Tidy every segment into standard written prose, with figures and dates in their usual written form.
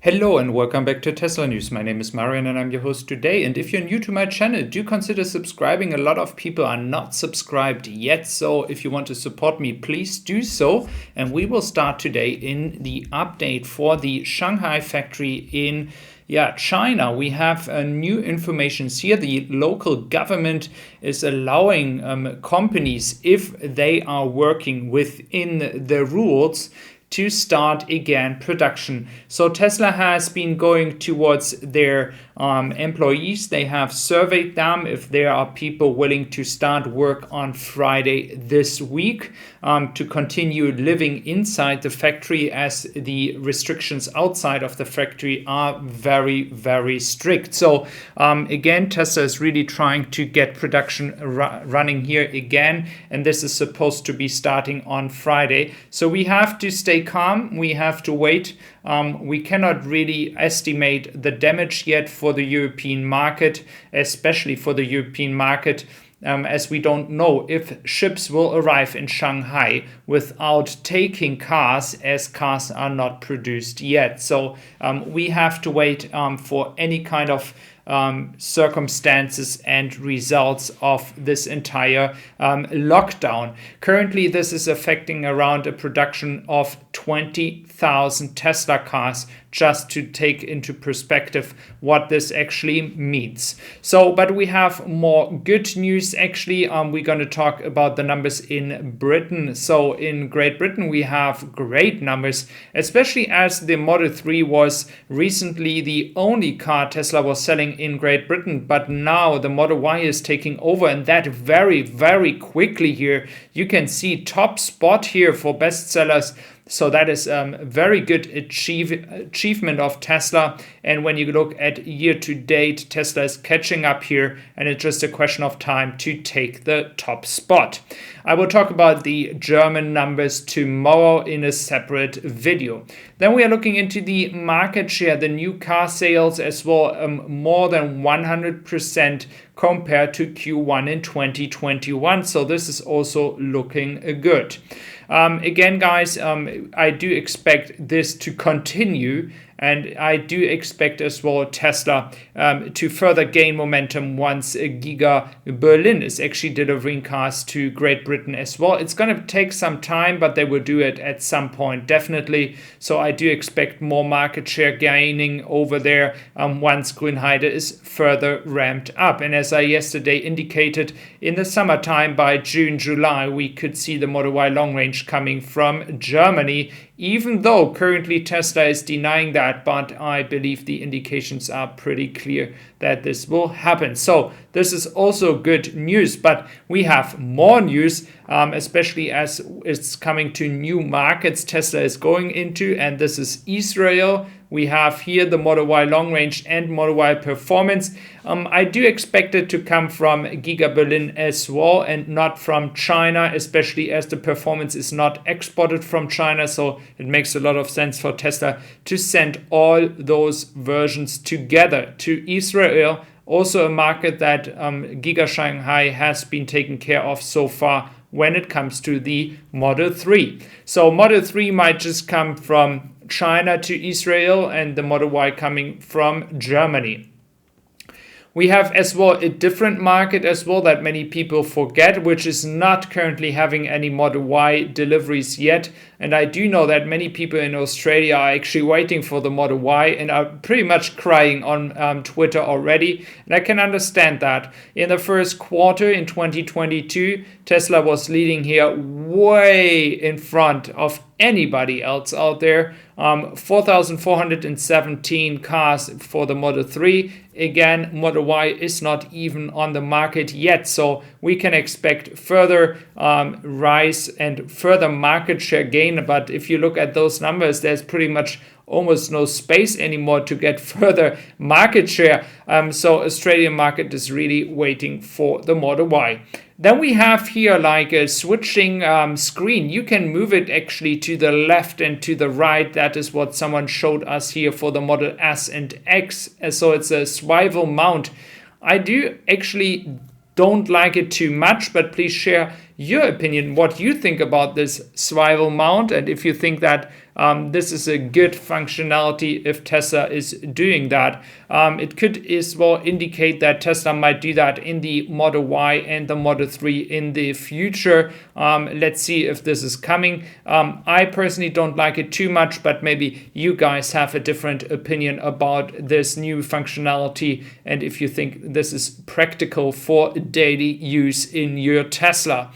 Hello and welcome back to Tesla News. My name is Marian and I'm your host today. And if you're new to my channel, do consider subscribing. A lot of people are not subscribed yet. So if you want to support me, please do so. And we will start today in the update for the Shanghai factory in China. We have new information here. The local government is allowing companies, if they are working within the rules, to start again production. So Tesla has been going towards their employees. They have surveyed them if there are people willing to start work on Friday this week to continue living inside the factory, as the restrictions outside of the factory are very, very strict. So again, Tesla is really trying to get production running here again, and this is supposed to be starting on Friday. So we have to stay calm. We have to wait. We cannot really estimate the damage yet for the European market, especially for the European market, as we don't know if ships will arrive in Shanghai without taking cars, as cars are not produced yet. So we have to wait for any kind of circumstances and results of this entire lockdown. Currently, this is affecting around a production of 20,000 Tesla cars, just to take into perspective what this actually means. So, but we have more good news actually. We're going to talk about the numbers in Britain. So in Great Britain, we have great numbers, especially as the Model 3 was recently the only car Tesla was selling in Great Britain, but now the Model Y is taking over, and that very, very quickly here. You can see top spot here for bestsellers. So that is a very good achievement of Tesla. And when you look at year to date, Tesla is catching up here, and it's just a question of time to take the top spot. I will talk about the German numbers tomorrow in a separate video. Then we are looking into the market share, the new car sales as well, more than 100% compared to Q1 in 2021. So this is also looking good. Again, guys, I do expect this to continue, and I do expect as well Tesla to further gain momentum once Giga Berlin is actually delivering cars to Great Britain as well. It's going to take some time, but they will do it at some point, definitely. So I do expect more market share gaining over there once Grünheide is further ramped up. And as I yesterday indicated, in the summertime, by June, July, we could see the Model Y long range coming from Germany, even though currently Tesla is denying that, but I believe the indications are pretty clear that this will happen. So this is also good news, but we have more news, especially as it's coming to new markets Tesla is going into, and this is Israel. We have here the Model Y long range and Model Y performance. I do expect it to come from Giga Berlin as well, and not from China, especially as the performance is not exported from China. So it makes a lot of sense for Tesla to send all those versions together to Israel. Also a market that Giga Shanghai has been taken care of so far when it comes to the Model 3. So Model 3 might just come from China to Israel, and the Model Y coming from Germany. We have as well a different market as well that many people forget, which is not currently having any Model Y deliveries yet. And I do know that many people in Australia are actually waiting for the Model Y and are pretty much crying on Twitter already. And I can understand that. In the first quarter in 2022, Tesla was leading here way in front of anybody else out there. 4,417 cars for the Model 3. Again, Model Y is not even on the market yet, so we can expect further rise and further market share gain. But if you look at those numbers, there's pretty much almost no space anymore to get further market share. So Australian market is really waiting for the Model Y. Then we have here like a switching screen. You can move it actually to the left and to the right. That is what someone showed us here for the Model S and X. So it's a swivel mount. I do actually don't like it too much, but please share your opinion, what you think about this swivel mount, and if you think that this is a good functionality if Tesla is doing that. It could as well indicate that Tesla might do that in the Model Y and the Model 3 in the future. Let's see if this is coming. I personally don't like it too much, but maybe you guys have a different opinion about this new functionality and if you think this is practical for daily use in your Tesla.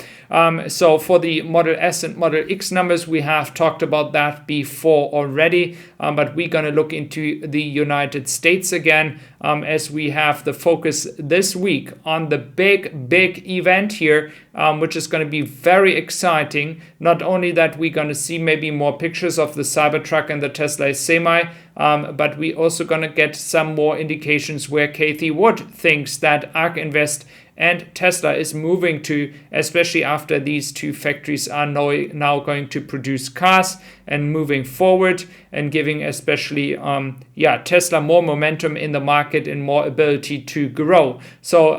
So for the Model S and Model X numbers, we have talked about that before already, but we're going to look into the United States again, as we have the focus this week on the big event here, which is going to be very exciting. Not only that we're going to see maybe more pictures of the Cybertruck and the Tesla Semi, but we also going to get some more indications where Cathie Wood thinks that ARK Invest and Tesla is moving to, especially after these two factories are now going to produce cars and moving forward and giving especially Tesla more momentum in the market and more ability to grow. So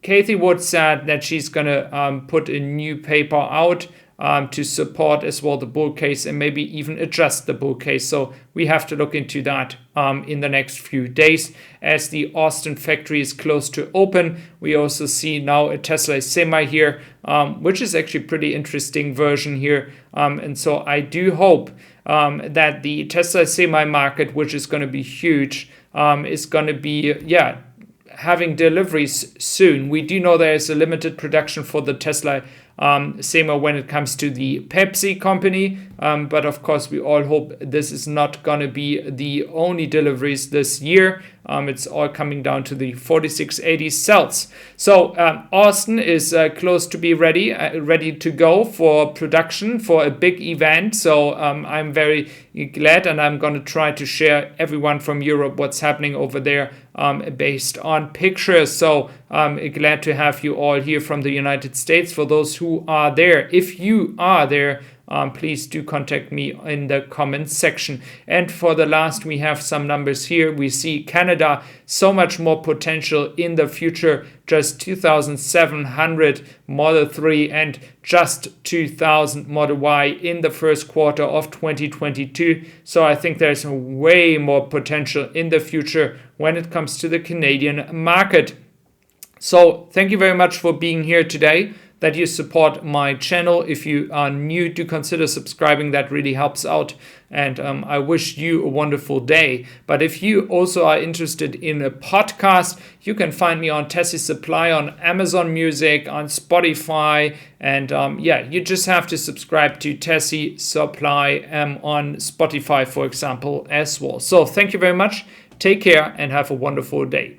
Cathie Wood said that she's going to put a new paper out to support as well the bull case and maybe even adjust the bull case. So we have to look into that in the next few days as the Austin factory is close to open. We also see now a Tesla Semi here, which is actually pretty interesting version here. And so I do hope that the Tesla Semi market, which is going to be huge, is going to be, having deliveries soon. We do know there is a limited production for the Tesla Semi when it comes to the Pepsi company, but of course we all hope this is not going to be the only deliveries this year. It's all coming down to the 4680 cells. So Austin is close to be ready to go for production for a big event. So I'm very glad, and I'm going to try to share everyone from Europe what's happening over there based on pictures. So I'm glad to have you all here from the United States. For those who are there, if you are there, please do contact me in the comments section. And for the last, we have some numbers here. We see Canada, so much more potential in the future, just 2,700 Model 3 and just 2,000 Model Y in the first quarter of 2022. So I think there's way more potential in the future when it comes to the Canadian market. So thank you very much for being here today, that you support my channel. If you are new, do consider subscribing. That really helps out. And I wish you a wonderful day. But if you also are interested in a podcast, you can find me on Tessie Supply, on Amazon Music, on Spotify. And you just have to subscribe to Tessie Supply on Spotify, for example, as well. So thank you very much. Take care and have a wonderful day.